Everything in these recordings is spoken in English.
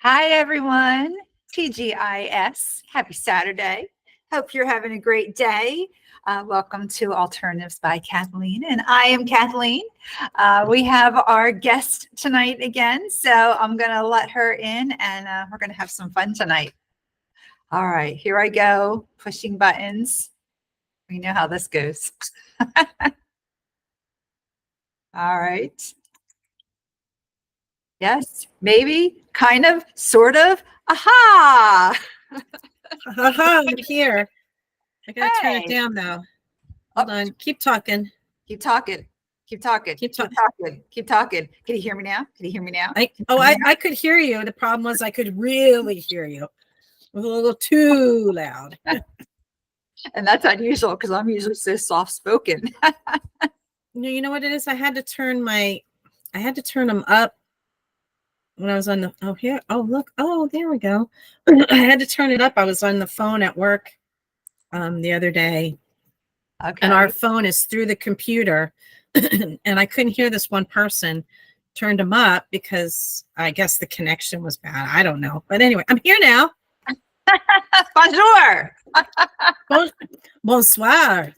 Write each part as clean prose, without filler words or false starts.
Hi, everyone. TGIS. Happy Saturday. Hope you're having a great day. Welcome to Alternatives by Kathleen, and I am Kathleen. We have our guest tonight again, so I'm going to let her in and we're going to have some fun tonight. All right, here I go, pushing buttons. We know how this goes. All right. Yes, maybe, kind of, sort of. Aha! Haha, I'm here. I gotta turn it Hey. down though. Hold on. Keep talking. Keep talking. Keep talking. Keep Keep talking. talking. Keep talking. Can you hear me now? Can you hear me now? I could hear you. The problem was I could really hear you. It was a little too loud. And that's unusual because I'm usually so soft spoken. You know what it is? I had to turn them up when I was on the here. Oh look. Oh, there we go. I had to turn it up. I was on the phone at work the other day. Okay. And our phone is through the computer. And I couldn't hear this one person. Turned them up because I guess the connection was bad. I don't know. But anyway, I'm here now. Bonjour. Bonsoir.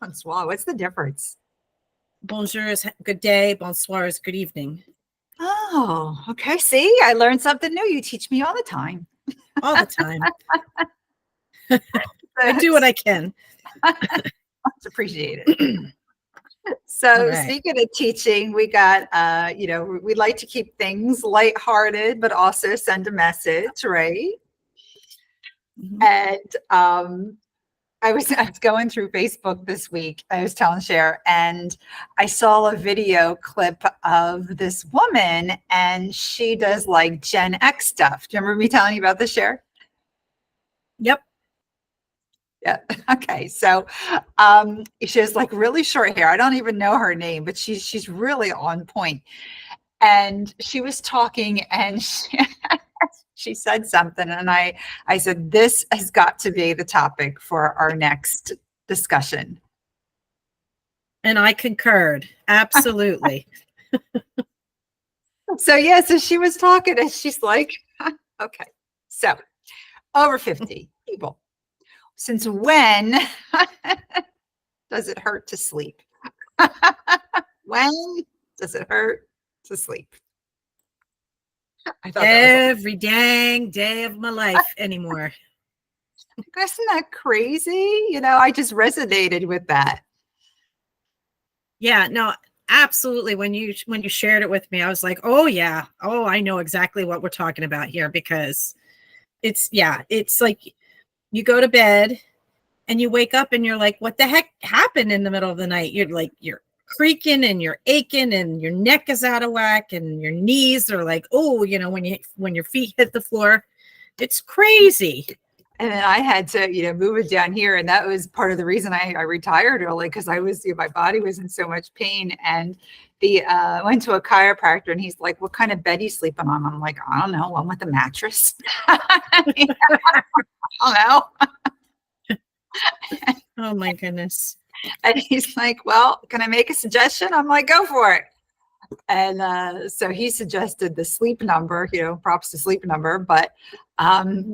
Bonsoir. What's the difference? Bonjour is good day. Bonsoir is good evening. Oh, okay. See, I learned something new. You teach me all the time. All the time. I do what I can. Much appreciated. So right. Speaking of teaching, we got, we like to keep things lighthearted, but also send a message, right? Mm-hmm. And I was going through Facebook this week. I was telling Cher, and I saw a video clip of this woman, and she does like Gen X stuff. Do you remember me telling you about this, Cher? Yep. Yeah. Okay. So she has like really short hair. I don't even know her name, but she's really on point. And she was talking, and she said something, and I said, this has got to be the topic for our next discussion. And I concurred. Absolutely. So she was talking, and she's like, okay, so over 50 people. Since when does it hurt to sleep? When does it hurt to sleep? I thought Every dang day of my life anymore. Isn't that crazy? I just resonated with that. Yeah, no, absolutely. When you shared it with me, I was like, oh yeah, oh, I know exactly what we're talking about here, because it's like you go to bed and you wake up and you're like, what the heck happened in the middle of the night? You're creaking and you're aching and your neck is out of whack and your knees are like, oh, when your feet hit the floor, it's crazy. And then I had to, move it down here. And that was part of the reason I retired early, because I was, my body was in so much pain. And I went to a chiropractor, and he's like, what kind of bed are you sleeping on? I'm like, I don't know. One with a mattress. I don't know. Oh my goodness. And he's like, well, can I make a suggestion? I'm like, go for it. And so he suggested the sleep number, props to sleep number. But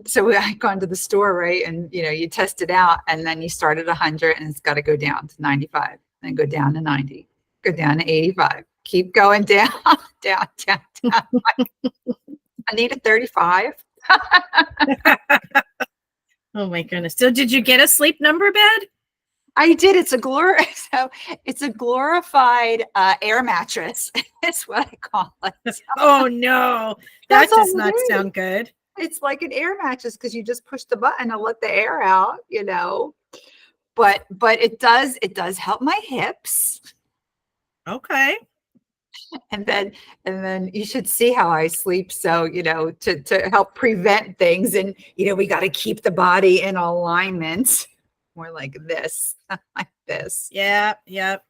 so I gone to the store, right? And, you test it out, and then you start at 100, and it's got to go down to 95, then go down to 90, go down to 85, keep going down, down, down, down. I need a 35. Oh my goodness. So did you get a sleep number bed? I did. It's a glorified air mattress. Is what I call it. Oh no, that does not sound good. It's like an air mattress, because you just push the button and let the air out, But it does help my hips. Okay. And then you should see how I sleep. So, to help prevent things, and we got to keep the body in alignment. More like this, like this. Yeah, yep.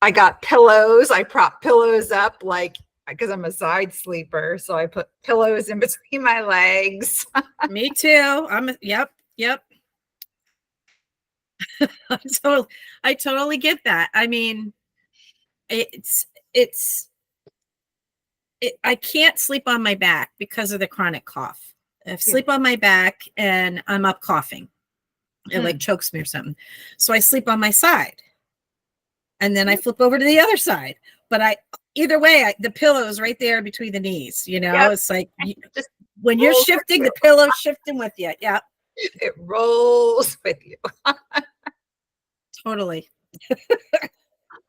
I got pillows. I prop pillows up, like, because I'm a side sleeper. So I put pillows in between my legs. Me too. Yep. So I totally get that. I mean, it's I can't sleep on my back because of the chronic cough. I Yeah. sleep on my back and I'm up coughing. It like Hmm. chokes me or something. So I sleep on my side and then I flip over to the other side. But either way, the pillow is right there between the knees. Yep. It's like Just when you're rolls with shifting, you. the pillow's shifting with you. Yeah, It rolls with you. totally.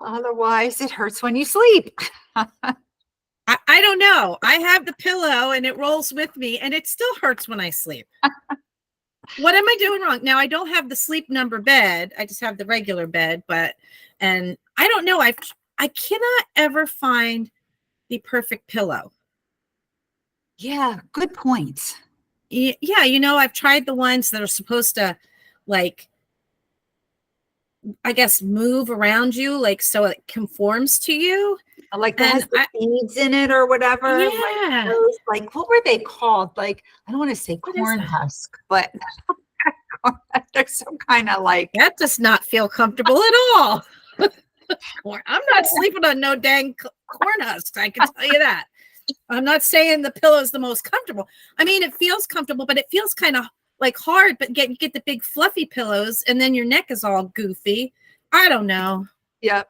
Otherwise, it hurts when you sleep. I don't know. I have the pillow and it rolls with me and it still hurts when I sleep. What am I doing wrong? Now, I don't have the sleep number bed. I just have the regular bed, and I don't know. I cannot ever find the perfect pillow. Yeah, good point. Yeah, I've tried the ones that are supposed to, like, I guess, move around you, like, so it conforms to you. Like that And has the beads in it or whatever. Like yeah, those, like what were they called? Like I don't want to say what is corn that? husk, but they're some kind of like That does not feel comfortable at all. I'm not sleeping on no dang corn husks. I can tell you that. I'm not saying the pillow is the most comfortable. I mean, it feels comfortable, but it feels kind of like hard. But you get the big fluffy pillows, and then your neck is all goofy. I don't know. Yep.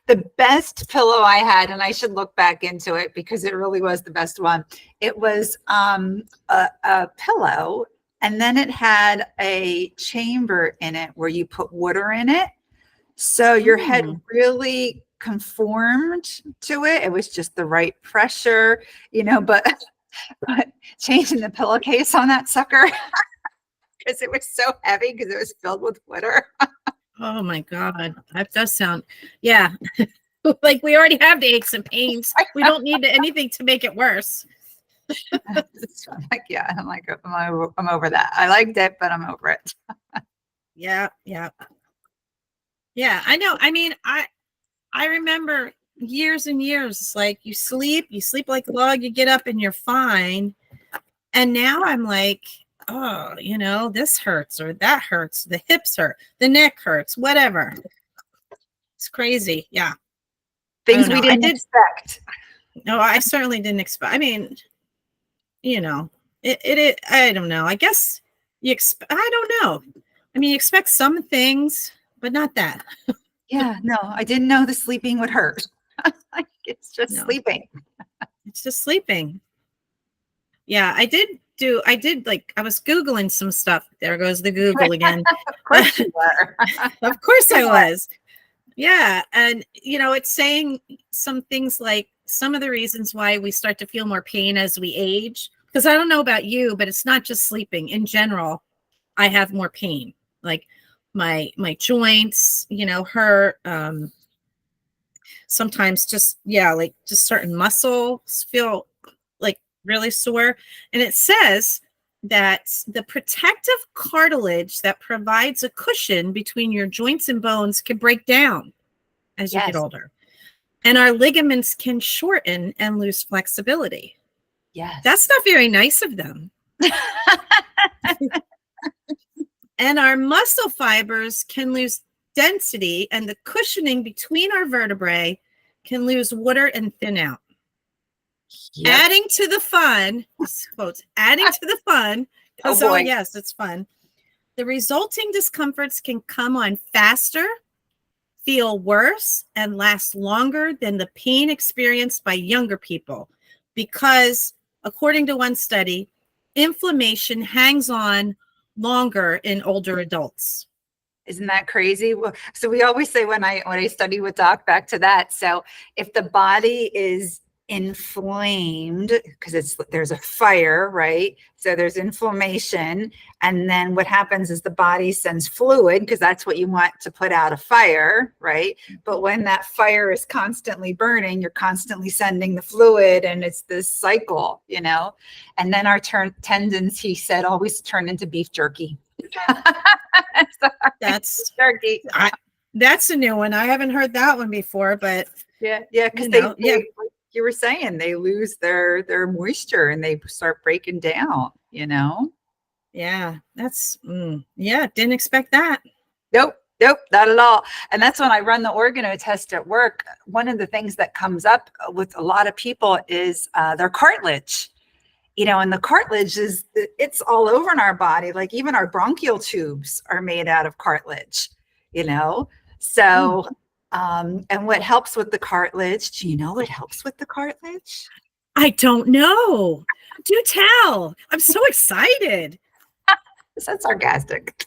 The best pillow I had, and I should look back into it because it really was the best one. It was a pillow, and then it had a chamber in it where you put water in it. So your head really conformed to it. It was just the right pressure, but changing the pillowcase on that sucker because it was so heavy because it was filled with water. Oh my God. That does sound, yeah. Like we already have the aches and pains. We don't need anything to make it worse. I'm like, yeah, I'm over that. I liked it, but I'm over it. Yeah. Yeah. Yeah. I know. I mean, I remember years and years, it's like you sleep like a log, you get up and you're fine. And now I'm like, oh, this hurts or that hurts. The hips hurt, the neck hurts, whatever. It's crazy. Yeah. Things we didn't expect. No, I certainly didn't expect. I mean, I don't know. I guess I don't know. I mean, you expect some things, but not that. Yeah, no, I didn't know the sleeping would hurt. Like it's just sleeping. It's just sleeping. Yeah, I did like, I was Googling some stuff. There goes the Google again. Of course you were. Of course I was. Yeah. And, it's saying some things like some of the reasons why we start to feel more pain as we age. Because I don't know about you, but it's not just sleeping. In general, I have more pain. Like my joints, hurt. Sometimes like just certain muscles feel like really sore. And it says that the protective cartilage that provides a cushion between your joints and bones can break down as you get older. And our ligaments can shorten and lose flexibility. Yes. That's not very nice of them. And our muscle fibers can lose density, and the cushioning between our vertebrae can lose water and thin out. Yep. Adding to the fun, quotes, adding to the fun, because yes, it's fun. The resulting discomforts can come on faster, feel worse, and last longer than the pain experienced by younger people. Because according to one study, inflammation hangs on longer in older adults. Isn't that crazy? Well, so we always say when I study with Doc, back to that. So if the body is inflamed because there's a fire, right? So there's inflammation, and then what happens is the body sends fluid because that's what you want to put out a fire, right? But when that fire is constantly burning, you're constantly sending the fluid, and it's this cycle, and then our tendons, he said, always turn into beef jerky. That's jerky. That's a new one. I haven't heard that one before, but yeah, because they like you were saying, they lose their moisture and they start breaking down. Yeah, that's didn't expect that. Nope. Nope, not at all. And that's when I run the organo test at work. One of the things that comes up with a lot of people is their cartilage. And the cartilage it's all over in our body. Like even our bronchial tubes are made out of cartilage, you know? So, and what helps with the cartilage? Do you know what helps with the cartilage? I don't know. Do tell. I'm so excited. Is that sarcastic?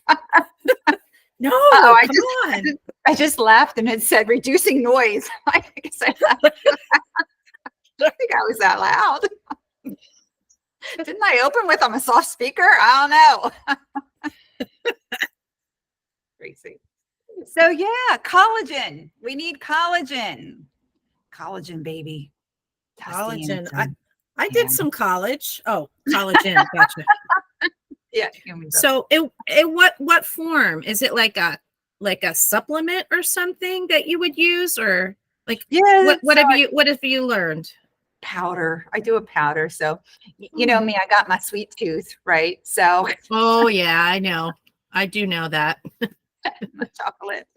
No, I just laughed and it said reducing noise. I guess I laughed. I think I was that loud. Didn't I open with I'm a soft speaker? I don't know. Crazy. So yeah, collagen. We need collagen. Collagen, baby. Collagen. I did some college. Oh, collagen. Gotcha. Yeah. So what form? Is it like a supplement or something that you would use, or like what have you learned? Powder. I do a powder. So you know me, I got my sweet tooth, right? So oh yeah, I know. I do know that. My chocolate.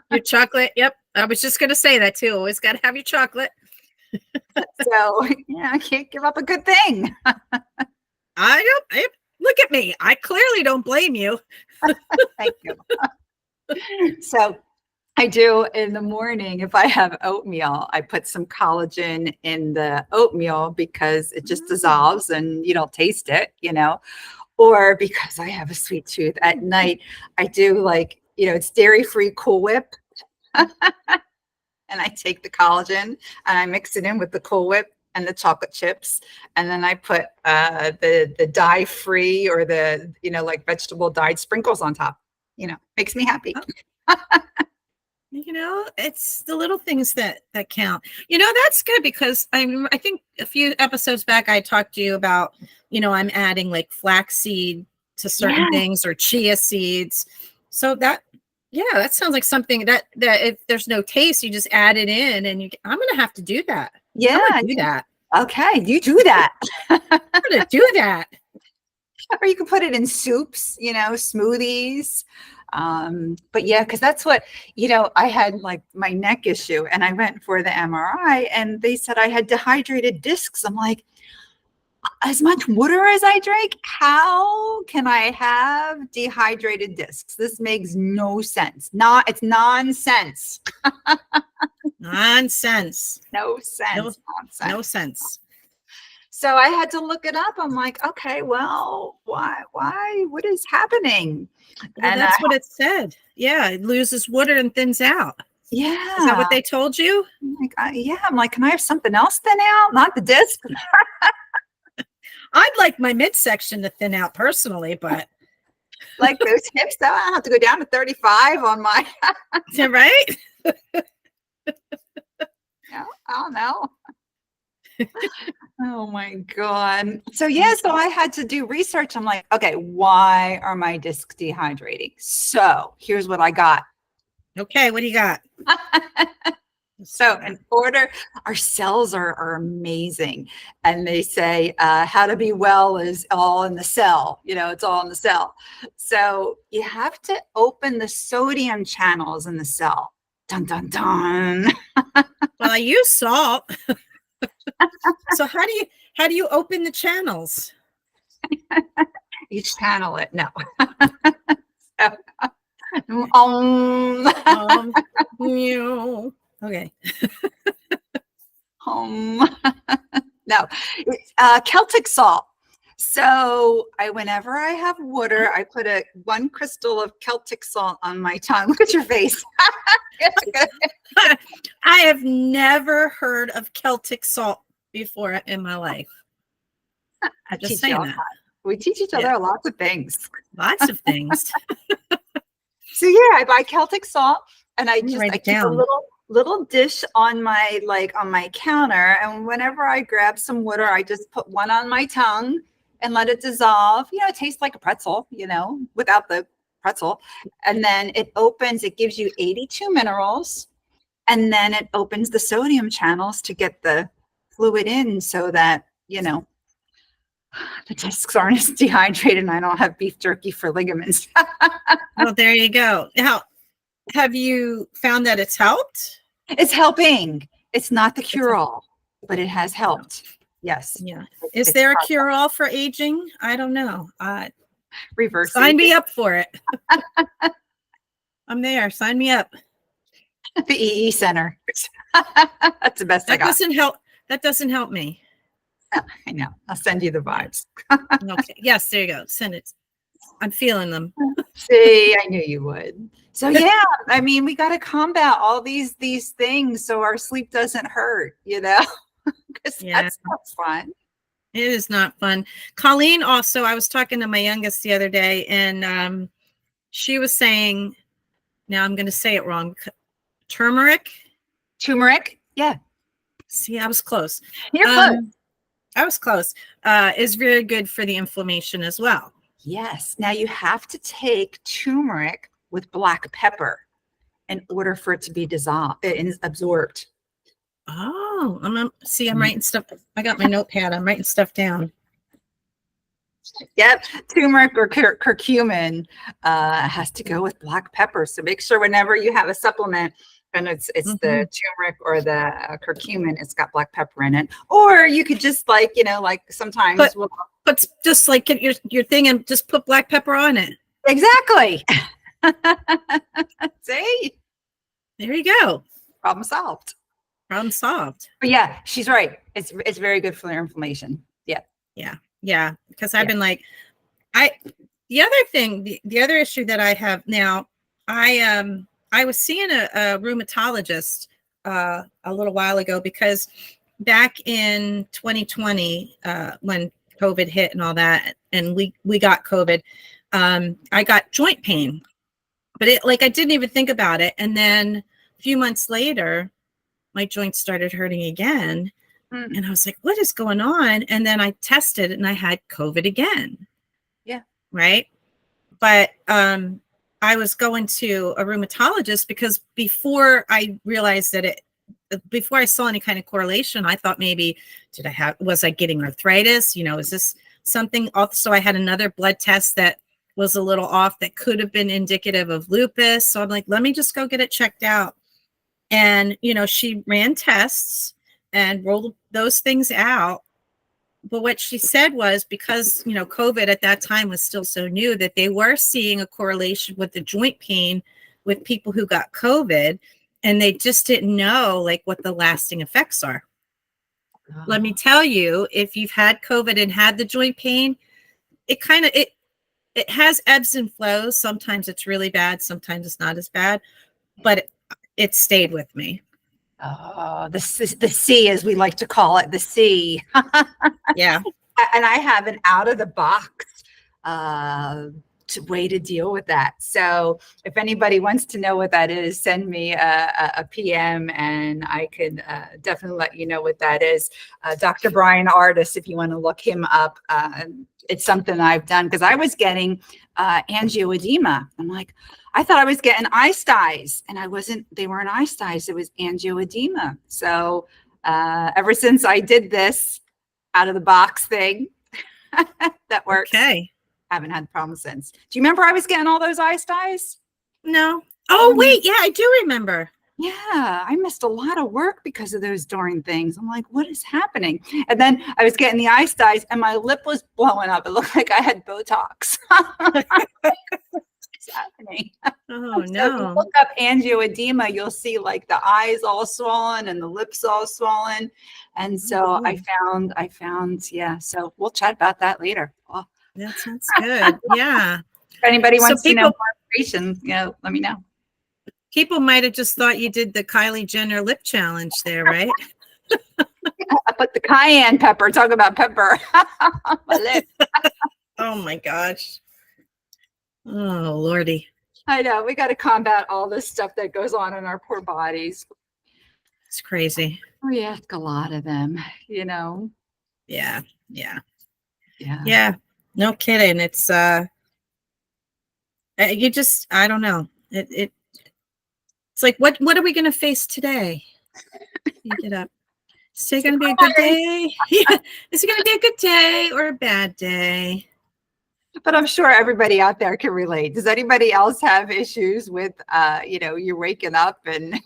Your chocolate. Yep. I was just gonna say that too. Always gotta have your chocolate. So yeah, I can't give up a good thing. Look at me. I clearly don't blame you. Thank you. So I do in the morning, if I have oatmeal, I put some collagen in the oatmeal because it just dissolves and you don't taste it, or because I have a sweet tooth at night, I do it's dairy-free Cool Whip. And I take the collagen and I mix it in with the Cool Whip and the chocolate chips. And then I put the dye-free or the, vegetable dyed sprinkles on top. Makes me happy. It's the little things that count. That's good because I think a few episodes back I talked to you about, I'm adding like flaxseed to certain things or chia seeds. So that sounds like something that if there's no taste, you just add it in and I'm going to have to do that. Yeah. Do that. Okay. You do that. I'm going to do that. Or you can put it in soups, smoothies. But yeah, because that's what, I had like my neck issue and I went for the MRI and they said I had dehydrated discs. I'm like, as much water as I drink, how can I have dehydrated discs? This makes no sense. It's nonsense. Nonsense. No sense. Nonsense. No sense. So I had to look it up. I'm like, okay, well, why? What is happening? Well, and that's what it said. Yeah, it loses water and thins out. Yeah. Is that what they told you? I'm like, I'm like, can I have something else thin out? Not the disc. I'd like my midsection to thin out personally, but like those hips, though, I have to go down to 35 on my. Right? I don't know. Oh my God. So so I had to do research. I'm like, okay, why are my discs dehydrating? So here's what I got. Okay, what do you got? So in order, our cells are amazing. And they say how to be well is all in the cell. It's all in the cell. So you have to open the sodium channels in the cell. Dun, dun, dun. Well, I use salt. So how do you open the channels? You channel it. No. Okay. No, Celtic salt. So whenever I have water, I put one crystal of Celtic salt on my tongue. Look at your face. I have never heard of Celtic salt before in my life. I'm just saying that. We teach each other lots of things. Lots of things. So I buy Celtic salt and I keep a little dish on my counter. And whenever I grab some water, I just put one on my tongue and let it dissolve. It tastes like a pretzel, without the pretzel. And then it gives you 82 minerals. And then it opens the sodium channels to get the fluid in so that, the discs aren't as dehydrated and I don't have beef jerky for ligaments. Well, there you go. Now, have you found that it's helped? It's helping. It's not the It's cure-all, but it has helped. Yes. Yeah. Is It's there a cure-all for aging? I don't know. reverse Sign me aging. up for it. I'm there. Sign me up. The EE Center. That's the best I That got. doesn't help. That doesn't help me. I know. I'll send you the vibes. Okay. Yes, there you go. Send it. I'm feeling them. See, I knew you would. So yeah, I mean, we got to combat all these things so our sleep doesn't hurt, because Yeah. that's not fun. It is not fun. Colleen also, I was talking to my youngest the other day, and she was saying, now I'm going to say it wrong, turmeric. Turmeric, yeah, See, I was close. you're close. I was close. Is very good for the inflammation as well. Yes. Now you have to take turmeric with black pepper in order for it to be dissolved and absorbed. Oh, I'm writing stuff. I got my notepad. I'm writing stuff down. Yep, turmeric or curcumin has to go with black pepper. So make sure whenever you have a supplement and it's the turmeric or the curcumin, it's got black pepper in it. Or you could just like sometimes but just like get your thing and just put black pepper on it. Exactly. See, there you go. Problem solved. Problem solved. But yeah, she's right. It's very good for their inflammation. Yeah. Yeah. Because I've been like, the other thing, the other issue that I have now, I was seeing a rheumatologist a little while ago because back in 2020, when COVID hit and all that, and we got COVID, I got joint pain, but I didn't even think about it. And then a few months later, my joints started hurting again. And I was like, what is going on? And then I tested and I had COVID again. Yeah. Right. But I was going to a rheumatologist because before I realized that before I saw any kind of correlation, I thought maybe, was I getting arthritis? Is this something? Also, I had another blood test that was a little off that could have been indicative of lupus. So I'm like, let me just go get it checked out. And, she ran tests and rolled those things out. But what she said was because, COVID at that time was still so new that they were seeing a correlation with the joint pain with people who got COVID, and they just didn't know what the lasting effects are. Oh. Let me tell you, if you've had COVID and had the joint pain, it has ebbs and flows. Sometimes it's really bad. Sometimes it's not as bad, but it stayed with me. Oh, the C, as we like to call it, the C. Yeah. And I have an out of the box way to deal with that. So if anybody wants to know what that is, send me a PM and I could definitely let you know what that is. Dr. Brian Artis, if you want to look him up, it's something I've done because I was getting angioedema. I'm like, I thought I was getting eye styes, and I wasn't. They weren't eye styes. It was angioedema. So ever since I did this out of the box thing, that works. Okay. Haven't had problems since. Do you remember I was getting all those eye styes? No. Oh, wait. Yeah, I do remember. Yeah, I missed a lot of work because of those darn things. I'm like, what is happening? And then I was getting the eye styes and my lip was blowing up. It looked like I had Botox. What's happening? Oh, so no. if you look up angioedema, you'll see the eyes all swollen and the lips all swollen. And so I found, yeah. So we'll chat about that later. Oh. That sounds good. Yeah. If anybody wants to know more information, let me know. People might have just thought you did the Kylie Jenner lip challenge there, right? I put the cayenne pepper. Talk about pepper on my lip. Oh my gosh. Oh Lordy. I know. We got to combat all this stuff that goes on in our poor bodies. It's crazy. We ask a lot of them, Yeah. No kidding. It's you just, I don't know. It's like, what are we going to face today? You get up. Is today going to be a good day? Yeah. Is it going to be a good day or a bad day? But I'm sure everybody out there can relate. Does anybody else have issues with, you're waking up and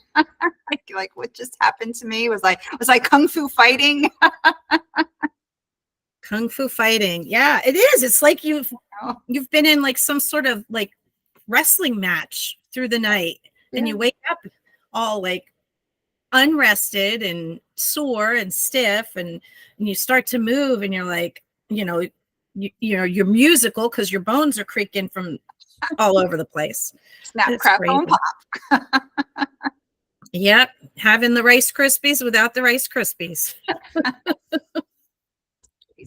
like what just happened to me was like kung fu fighting. Kung fu fighting. Yeah, it is. It's like you've been in like some sort of like wrestling match through the night, and you wake up all like unrested and sore and stiff, and you start to move, and you're like, you're musical because your bones are creaking from all over the place. Snap, crackle, and pop. Yep, having the Rice Krispies without the Rice Krispies.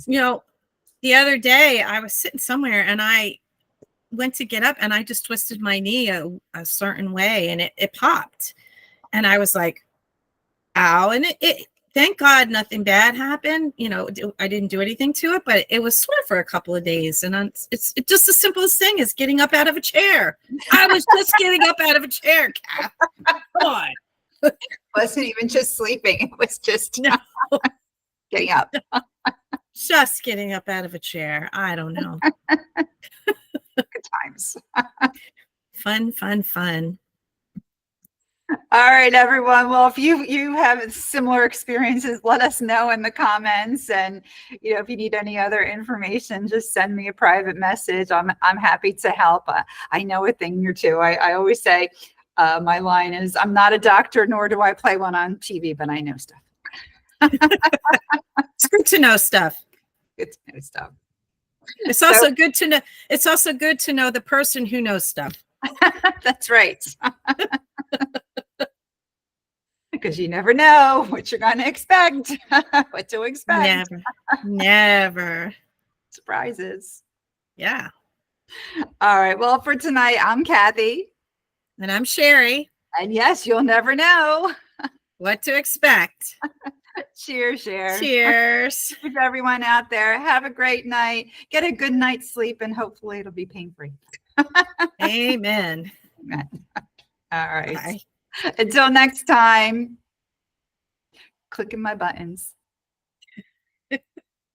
The other day I was sitting somewhere and I went to get up and I just twisted my knee a certain way and it popped. And I was like, ow. And it thank God nothing bad happened. I didn't do anything to it, but it was sore for a couple of days. And it's just the simplest thing is getting up out of a chair. I was just getting up out of a chair, Kath. Come on. It wasn't even just sleeping. It was just getting up. Just getting up out of a chair. I don't know. Good times. Fun. All right, everyone. Well, if you have similar experiences, let us know in the comments. And if you need any other information, just send me a private message. I'm happy to help. I know a thing or two. I always say my line is, I'm not a doctor, nor do I play one on TV, but I know stuff. It's good to know stuff. Good to know stuff. It's also good to know. It's also good to know the person who knows stuff. That's right. Because you never know what you're going to expect. What to expect. Never. Surprises. Yeah. All right. Well, for tonight, I'm Kathy. And I'm Sherry. And yes, you'll never know what to expect. Cheers, Cher. Cheers. To everyone out there, have a great night. Get a good night's sleep, and hopefully it'll be pain-free. Amen. Amen. All right. Bye. Until next time, clicking my buttons.